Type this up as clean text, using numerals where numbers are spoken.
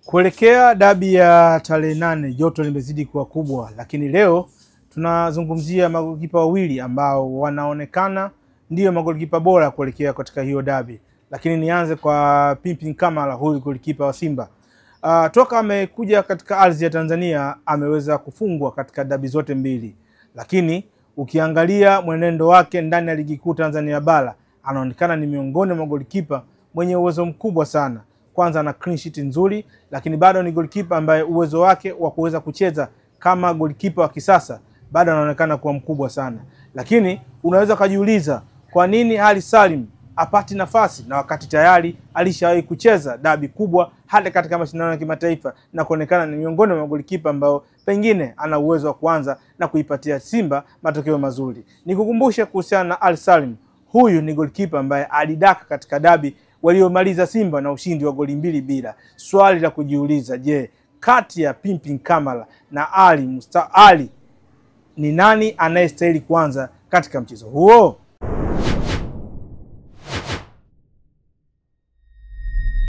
Kuelekea dabi ya tarehe 8 joto limezidi kuwa kubwa, lakini leo tunazungumzia magolikipa wawili ambao wanaonekana ndiyo magolikipa bora kuelekea katika hiyo dabi. Lakini nianze kwa Pimpin Kamara, huyu golikipa wa Simba. Toka amekuja katika ardhi ya Tanzania ameweza kufungwa katika dabi zote mbili. Lakini ukiangalia mwenendo wake ndani ya ligi kuu Tanzania bara, anaonekana ni miongoni mwa golikipa mwenye uwezo mkubwa sana. Kwanza ana clean sheet nzuri, lakini bado ni goalkeeper ambaye uwezo wake wa kuweza kucheza kama goalkeeper wa kisasa bado anaonekana kuwa mkubwa sana. Lakini unaweza kujiuliza kwa nini Ali Salim apati nafasi na wakati tayari alishawahi kucheza dabi kubwa hata katika mashindano ya kimataifa na kuonekana ni miongoni mwa goalkeeper ambao pengine ana uwezo wa kuanza na kuipatia Simba matokeo mazuri. Nikukumbushe kuhusiana na Ali Salim, huyu ni goalkeeper ambaye alidaka katika dabi waliomaliza Simba na ushindi wa goli 2-0. Swali la kujiuliza, je, kati ya Pimpin Kamara na Ali ni nani anayestahili kuanza katika mchezo huo?